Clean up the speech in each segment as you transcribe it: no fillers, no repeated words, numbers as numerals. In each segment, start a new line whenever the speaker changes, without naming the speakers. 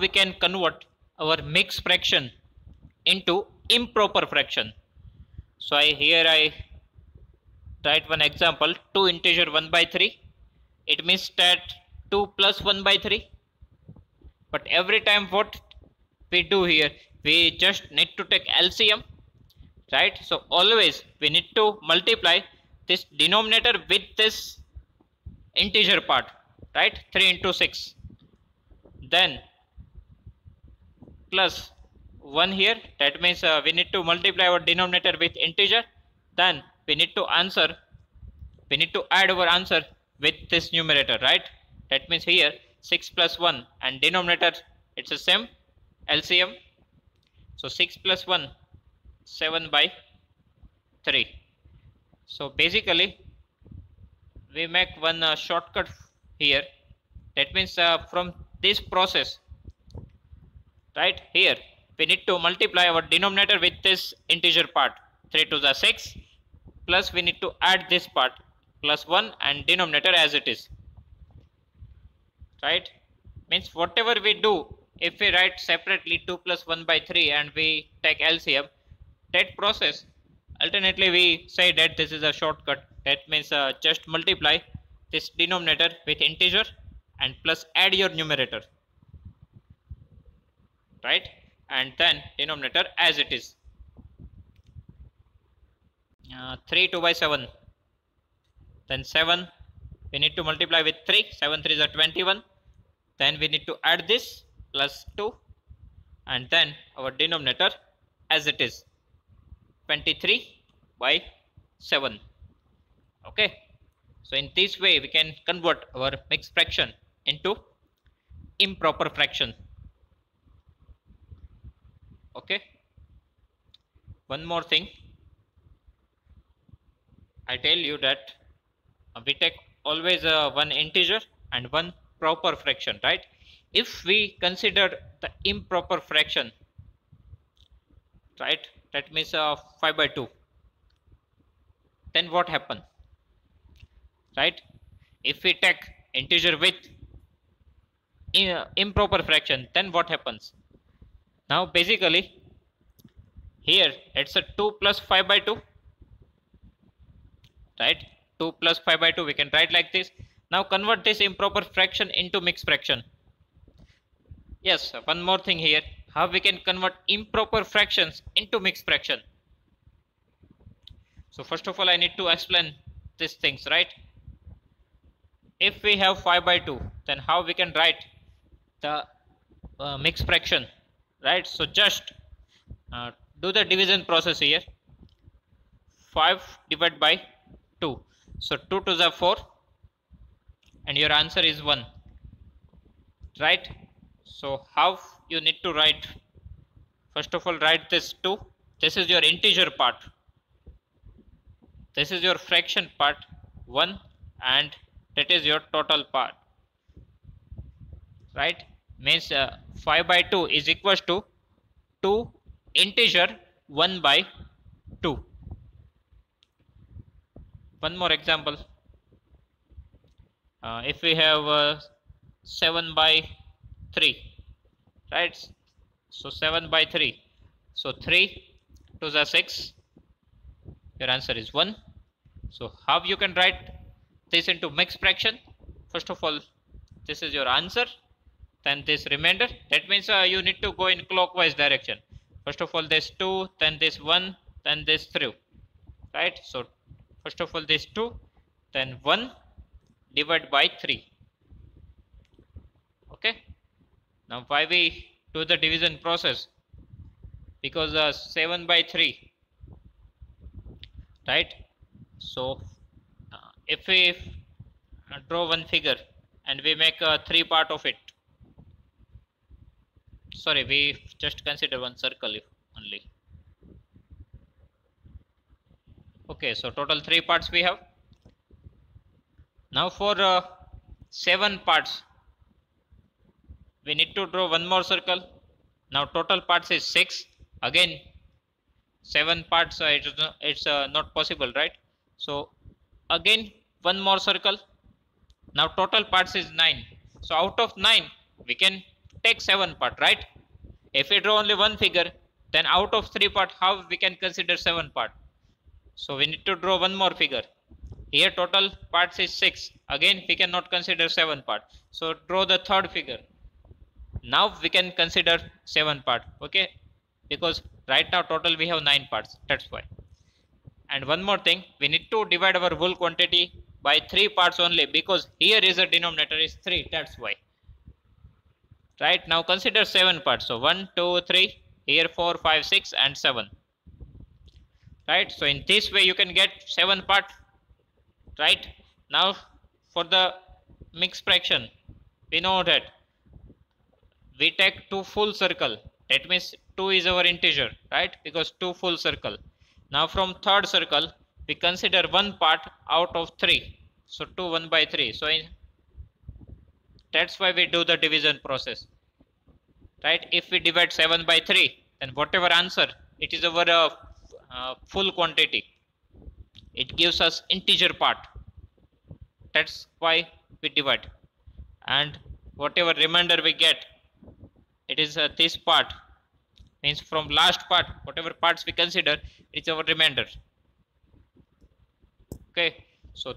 we can convert our mixed fraction into improper fraction. So here I write one example, 2 integer 1 by 3. It means that 2 plus 1 by 3. But every time what we do here, we just need to take LCM, right? So always we need to multiply this denominator with this integer part, right? 3 into 6. Then plus 1 here, that means we need to multiply our denominator with integer. Then we need to add our answer with this numerator, right? That means here 6 plus 1 and denominator it's the same, LCM. So 6 plus 1, 7 by 3. So basically we make one shortcut here. That means from this process, right, here we need to multiply our denominator with this integer part, 3 to the 6, plus we need to add this part plus 1 and denominator as it is, right? Means whatever we do, if we write separately 2 plus 1 by 3 and we take LCM, that process alternately we say that this is a shortcut. That means just multiply this denominator with integer and plus add your numerator, right? And then denominator as it is. 3 2 by 7, then 7 we need to multiply with 3, 7 3 is 21. Then we need to add this plus 2 and then our denominator as it is, 23 by 7. Okay, so in this way we can convert our mixed fraction into improper fraction. Okay, one more thing, I tell you that we take always one integer and one proper fraction, right? If we consider the improper fraction, right, that means 5 by 2, then what happen, right? If we take integer with improper fraction, then what happens? Now basically here it's a 2 plus 5 by 2, right? 2 plus 5 by 2 we can write like this. Now convert this improper fraction into mixed fraction. Yes, one more thing here, how we can convert improper fractions into mixed fraction. So first of all I need to explain these things, right? If we have 5 by 2, then how we can write the mixed fraction, right? So just do the division process here. 5 divided by 2, so 2 to the 4 and your answer is 1, right? So how you need to write, first of all write this 2, this is your integer part, this is your fraction part 1 and that is your total part, right? Means 5 by 2 is equals to 2 integer 1 by 2. One more example, if we have 7 by 3, right? So 7 by 3, so 3 to the 6, your answer is 1. So how you can write this into mixed fraction? First of all this is your answer, then this remainder, that means you need to go in clockwise direction. First of all this 2, then this 1, then this 3, right? So first of all this 2, then 1 divided by 3. Okay, now why we do the division process? Because 7 by 3, right? So if we draw one figure and we make 3 part of it, sorry, we just consider one circle only. Okay, so total 3 parts we have. Now for 7 parts we need to draw one more circle. Now total parts is 6. Again 7 parts it's not possible, right? So again one more circle. Now total parts is 9. So out of 9 we can take 7 part, right? If we draw only one figure, then out of 3 part, how we can consider 7 part? So we need to draw one more figure. Here total parts is 6. Again, we cannot consider 7 part. So draw the third figure. Now we can consider 7 part, okay? Because right now total we have 9 parts, that's why. And one more thing, we need to divide our whole quantity by 3 parts only, because here is a denominator is 3, that's why. Right, now consider 7 parts. So 1, 2, 3, here 4, 5, 6 and 7. Right, so in this way you can get 7 part. Right, now for the mixed fraction, we know that we take 2 full circle. That means 2 is our integer, right? Because 2 full circle. Now from third circle, we consider 1 part out of 3. So 2 1 by 3. So that's why we do the division process. Right? If we divide 7 by 3, then whatever answer, it is our full quantity. It gives us integer part. That's why we divide. And whatever remainder we get, it is this part. Means from last part, whatever parts we consider, it's our remainder. Okay, so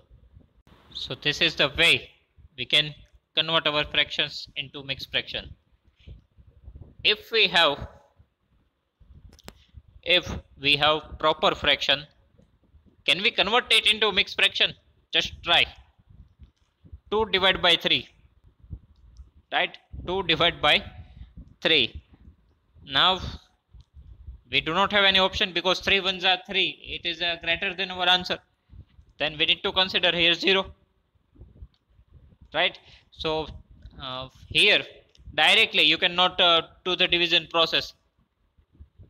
this is the way we can convert our fractions into mixed fraction. If we have proper fraction, can we convert it into mixed fraction? Just try. 2 divided by 3. Right? 2 divided by 3. Now we do not have any option because 3 ones are 3. It is greater than our answer. Then we need to consider here 0. Right? So here directly you cannot do the division process.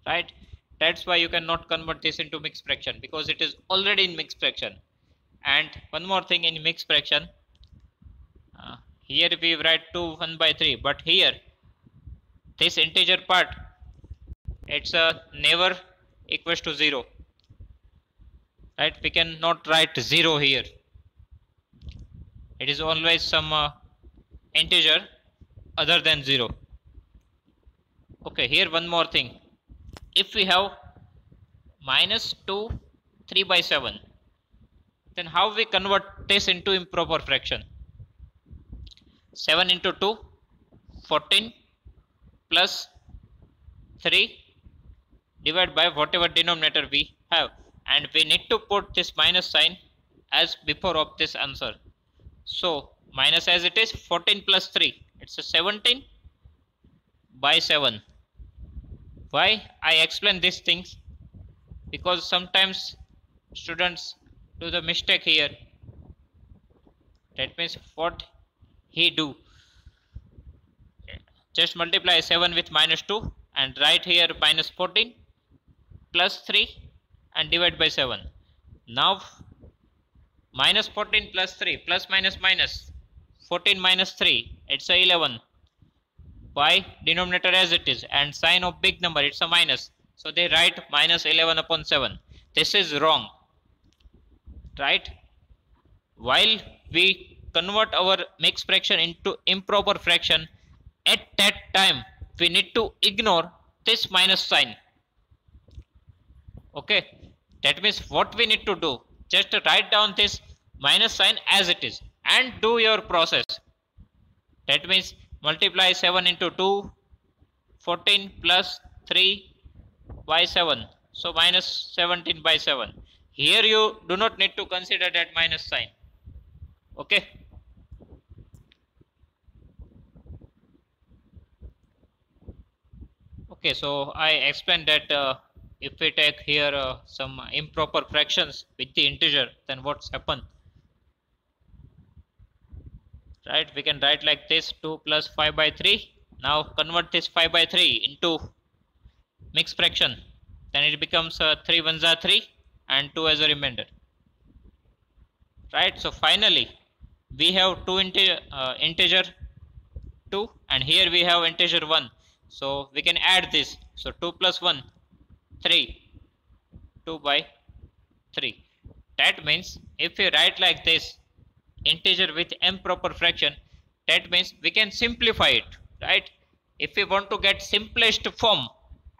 Right? That's why you cannot convert this into mixed fraction, because it is already in mixed fraction. And one more thing in mixed fraction, here we write 2 1 by 3, but here this integer part, it's never equals to 0. Right? We cannot write 0 here. It is always some integer other than 0. Okay, here one more thing. If we have minus 2 3 by 7, then how we convert this into improper fraction? 7 into 2, 14 plus 3 divided by whatever denominator we have, and we need to put this minus sign as before of this answer. So minus as it is 14 plus 3, it's a 17 by 7. Why I explain these things? Because sometimes students do the mistake here. That means what he do, just multiply 7 with minus 2 and write here minus 14 plus 3 and divide by 7. Now minus 14 plus 3 plus minus minus 14 minus 3, it's a 11 by denominator as it is, and sign of big number, it's a minus, so they write minus 11 upon 7. This is wrong. Right? While we convert our mixed fraction into improper fraction, at that time we need to ignore this minus sign. Okay, that means what we need to do, just write down this minus sign as it is and do your process. That means multiply 7 into 2, 14 plus 3 by 7, so minus 17 by 7. Here you do not need to consider that minus sign. Okay. Okay, so I explained that if we take here some improper fractions with the integer, then what's happened? Right, we can write like this: 2 plus 5 by 3. Now convert this 5 by 3 into mixed fraction. Then it becomes 3 ones are 3 and 2 as a remainder. Right, so finally we have integer 2, and here we have integer 1. So we can add this. So 2 plus 1, 3, 2 by 3. That means if we write like this, integer with improper fraction, that means we can simplify it. Right? If we want to get simplest form,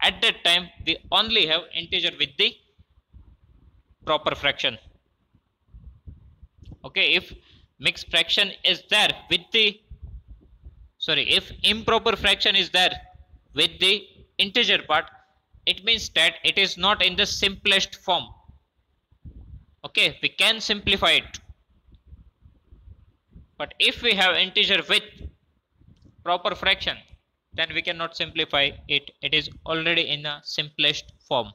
at that time we only have integer with the proper fraction. Okay, if mixed fraction is there with the, if improper fraction is there with the integer part, it means that it is not in the simplest form. Okay, we can simplify it, but if we have integer with proper fraction, then we cannot simplify it. It is already in the simplest form.